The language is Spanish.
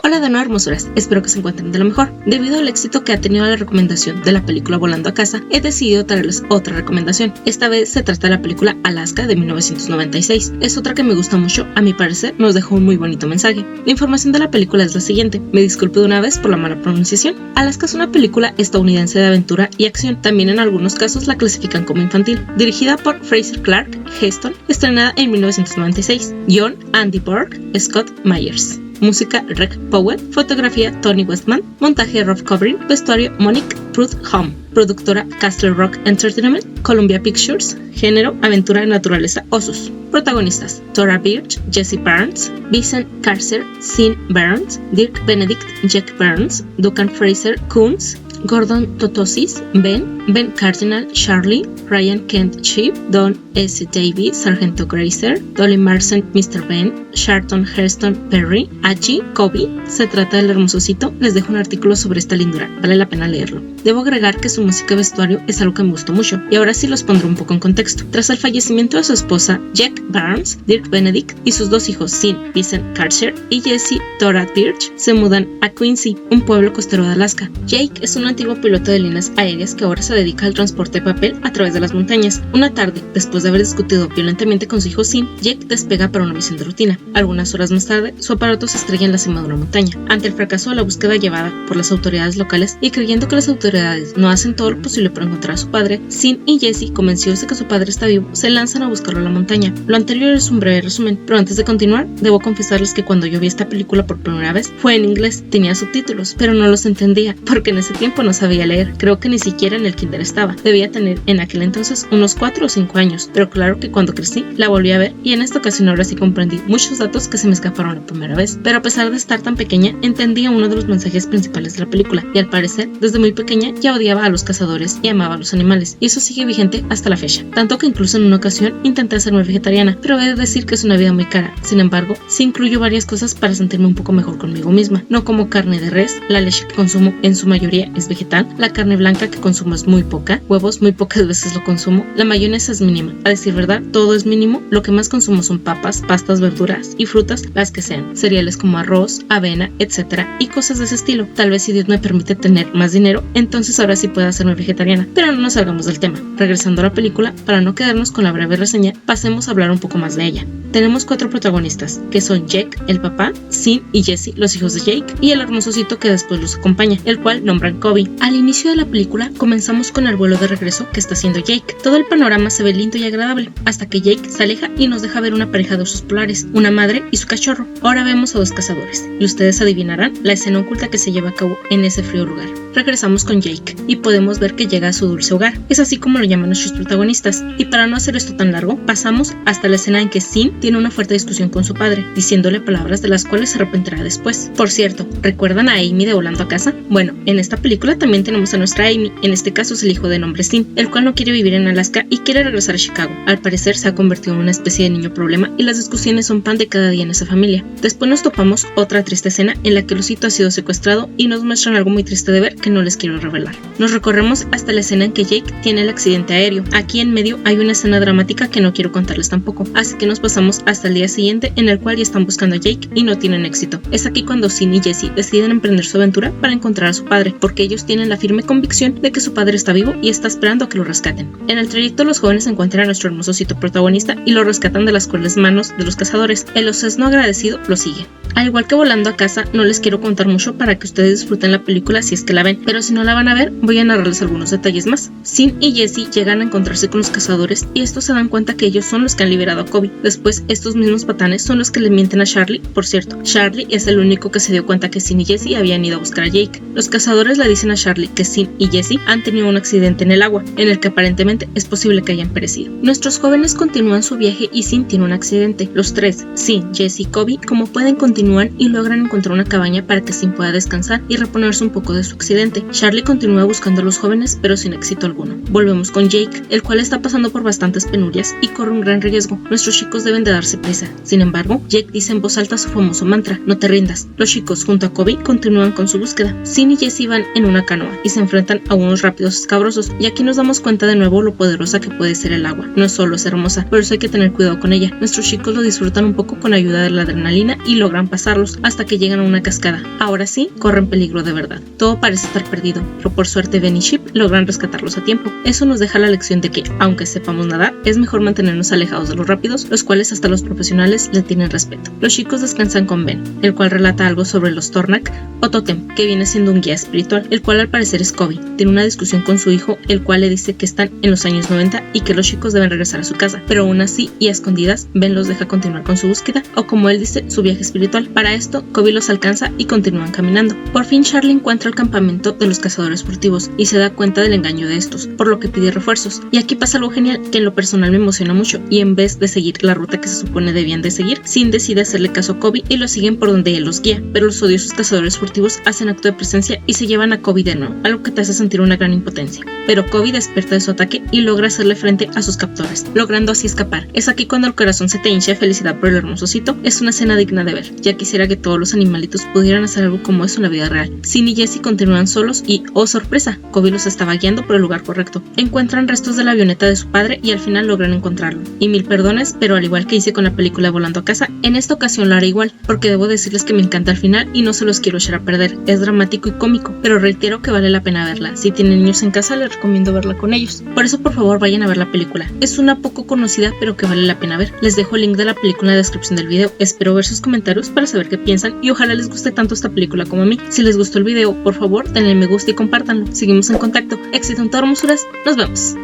Hola de nuevo, hermosuras, espero que se encuentren de lo mejor. Debido al éxito que ha tenido la recomendación de la película Volando a Casa, he decidido traerles otra recomendación. Esta vez se trata de la película Alaska de 1996. Es otra que me gusta mucho, a mi parecer nos dejó un muy bonito mensaje. La información de la película es la siguiente, me disculpo de una vez por la mala pronunciación. Alaska es una película estadounidense de aventura y acción, también en algunos casos la clasifican como infantil. Dirigida por Fraser Clark Heston, estrenada en 1996. Guión Andy Borg, Scott Myers. Música Reg Powell, fotografía Tony Westman, montaje Rob Covering, vestuario Monique Prudhomme, productora Castle Rock Entertainment, Columbia Pictures, género aventura, naturaleza, osos. Protagonistas Thora Birch, Jesse Barnes, Vincent Carcer, Sean Burns, Dirk Benedict, Jack Burns, Duncan Fraser Coons, Gordon Totosis, Ben Cardinal, Charlie, Ryan Kent Chip, Don S. Davis, Sargento Grazer, Dolly Marsden, Mr. Ben, Sharton Heston Perry, Achi, Kobe. Se trata del hermosocito. Les dejo un artículo sobre esta lindura, vale la pena leerlo. Debo agregar que su música y vestuario es algo que me gustó mucho, y ahora sí los pondré un poco en contexto. Tras el fallecimiento de su esposa, Jack Barnes, Dirk Benedict y sus dos hijos, Sean Vincent Carcer y Jessie Thora Birch, se mudan a Quincy, un pueblo costero de Alaska. Jake es un antiguo piloto de líneas aéreas que ahora se dedica al transporte de papel a través de las montañas. Una tarde, después de haber discutido violentamente con su hijo Sean, Jake despega para una misión de rutina. Algunas horas más tarde, su aparato se estrella en la cima de una montaña. Ante el fracaso de la búsqueda llevada por las autoridades locales y creyendo que las autoridades no hacen todo lo posible para encontrar a su padre, Sean y Jessie, convencidos de que su padre está vivo, se lanzan a buscarlo a la montaña. Lo anterior es un breve resumen, pero antes de continuar, debo confesarles que cuando yo vi esta película por primera vez, fue en inglés. Tenía subtítulos, pero no los entendía, porque en ese tiempo no sabía leer. Creo que ni siquiera en el kinder estaba. Debía tener en aquel entonces unos 4 o 5 años, pero claro que cuando crecí, la volví a ver y en esta ocasión ahora sí comprendí muchos datos que se me escaparon la primera vez. Pero a pesar de estar tan pequeña, entendía uno de los mensajes principales de la película, y al parecer, desde muy pequeña ya odiaba a los cazadores y amaba a los animales, y eso sigue vigente hasta la fecha. Tanto que incluso en una ocasión intenté hacerme vegetariana, pero he de decir que es una vida muy cara. Sin embargo, sí incluyo varias cosas para sentirme un poco mejor conmigo misma. No como carne de res, la leche que consumo en su mayoría es vegetal, la carne blanca que consumo es muy poca, huevos muy pocas veces lo consumo, la mayonesa es mínima. A decir verdad, todo es mínimo, lo que más consumo son papas, pastas, verduras y frutas, las que sean, cereales como arroz, avena, etcétera, y cosas de ese estilo. Tal vez si Dios me permite tener más dinero, entonces ahora sí puedo hacerme vegetariana, pero no nos salgamos del tema. Regresando a la película, para no quedarnos con la breve reseña, pasemos a hablar un poco más de ella. Tenemos 4 protagonistas, que son Jack, el papá, Sean y Jessie, los hijos de Jake, y el hermosocito que después los acompaña, el cual nombran Kobe. Al inicio de la película, comenzamos con el vuelo de regreso que está haciendo Jake. Todo el panorama se ve lindo y agradable, hasta que Jake se aleja y nos deja ver una pareja de osos polares, una madre y su cachorro. Ahora vemos a 2 cazadores, y ustedes adivinarán la escena oculta que se lleva a cabo en ese frío lugar. Regresamos con Jake, y podemos ver que llega a su dulce hogar. Es así como lo llaman nuestros protagonistas, y para no hacer esto tan largo, pasamos hasta la escena en que Sean tiene una fuerte discusión con su padre, diciéndole palabras de las cuales se arrepentirá después. Por cierto, ¿recuerdan a Amy de Volando a Casa? Bueno, en esta película también tenemos a nuestra Amy, en este caso es el hijo de nombre Sean, el cual no quiere vivir en Alaska y quiere regresar a Chicago. Al parecer se ha convertido en una especie de niño problema y las discusiones son pan de cada día en esa familia. Después nos topamos otra triste escena en la que el osito ha sido secuestrado y nos muestran algo muy triste de ver que no les quiero revelar. Nos recorremos hasta la escena en que Jake tiene el accidente aéreo. Aquí en medio hay una escena dramática que no quiero contarles tampoco, así que nos pasamos hasta el día siguiente en el cual ya están buscando a Jake y no tienen éxito. Es aquí cuando Sean y Jessie deciden emprender su aventura para encontrar a su padre, porque ellos tienen la firme convicción de que su padre está vivo y está esperando a que lo rescaten. En el trayecto los jóvenes encuentran a nuestro hermosocito protagonista y lo rescatan de las crueles manos de los cazadores. El osesno agradecido lo sigue. Al igual que Volando a Casa, no les quiero contar mucho para que ustedes disfruten la película si es que la ven, pero si no la van a ver, voy a narrarles algunos detalles más. Sean y Jessie llegan a encontrarse con los cazadores y estos se dan cuenta que ellos son los que han liberado a Kobe. Después, estos mismos patanes son los que le mienten a Charlie. Por cierto, Charlie es el único que se dio cuenta que Sean y Jessie habían ido a buscar a Jake. Los cazadores le dicen a Charlie que Sean y Jessie han tenido un accidente en el agua, en el que aparentemente es posible que hayan perecido. Nuestros jóvenes continúan su viaje y Sean tiene un accidente. Los tres, Sean, Jessie y Kobe, como pueden continúan y logran encontrar una cabaña para que Sean pueda descansar y reponerse un poco de su accidente. Charlie continúa buscando a los jóvenes, pero sin éxito alguno. Volvemos con Jake, el cual está pasando por bastantes penurias y corre un gran riesgo. Nuestros chicos deben de darse prisa. Sin embargo, Jake dice en voz alta su famoso mantra: no te rindas. Los chicos junto a Kobe continúan con su búsqueda. Sean y Jessie van en una canoa y se enfrentan a unos rápidos los escabrosos, y aquí nos damos cuenta de nuevo lo poderosa que puede ser el agua. No solo es hermosa, pero eso hay que tener cuidado con ella. Nuestros chicos lo disfrutan un poco con ayuda de la adrenalina y logran pasarlos hasta que llegan a una cascada. Ahora sí, corren peligro de verdad. Todo parece estar perdido, pero por suerte Ben y Chip logran rescatarlos a tiempo. Eso nos deja la lección de que, aunque sepamos nadar, es mejor mantenernos alejados de los rápidos, los cuales hasta los profesionales le tienen respeto. Los chicos descansan con Ben, el cual relata algo sobre los Tornak o Totem, que viene siendo un guía espiritual, el cual al parecer es Kobe. Tiene una discusión con su hijo, el cual le dice que están en los años 90 y que los chicos deben regresar a su casa, pero aún así y a escondidas, Ben los deja continuar con su búsqueda, o como él dice, su viaje espiritual. Para esto, Kobe los alcanza y continúan caminando. Por fin Charlie encuentra el campamento de los cazadores furtivos y se da cuenta del engaño de estos, por lo que pide refuerzos. Y aquí pasa algo genial que en lo personal me emociona mucho, y en vez de seguir la ruta que se supone debían de seguir, Sin decide hacerle caso a Kobe y lo siguen por donde él los guía, pero los odiosos cazadores furtivos hacen acto de presencia y se llevan a Kobe de nuevo, algo que te hace sentir una gran impotencia. Pero Kobe despierta de su ataque y logra hacerle frente a sus captores, logrando así escapar. Es aquí cuando el corazón se te hincha de felicidad por el hermosocito. Es una escena digna de ver. Ya quisiera que todos los animalitos pudieran hacer algo como eso en la vida real. Sin y Jessie continúan solos y, oh sorpresa, Kobe los estaba guiando por el lugar correcto. Encuentran restos de la avioneta de su padre y al final logran encontrarlo. Y mil perdones, pero al igual que hice con la película Volando a Casa, en esta ocasión lo haré igual, porque debo decirles que me encanta el final y no se los quiero echar a perder. Es dramático y cómico, pero reitero que vale la pena verla. Si tienen niños en casa, les recomiendo verla con ellos. Por eso, por favor, vayan a ver la película. Es una poco conocida, pero que vale la pena ver. Les dejo el link de la película en la descripción del video. Espero ver sus comentarios para saber qué piensan y ojalá les guste tanto esta película como a mí. Si les gustó el video, por favor, denle me gusta y compártanlo. Seguimos en contacto. Éxito en todo, hermosuras. Nos vemos.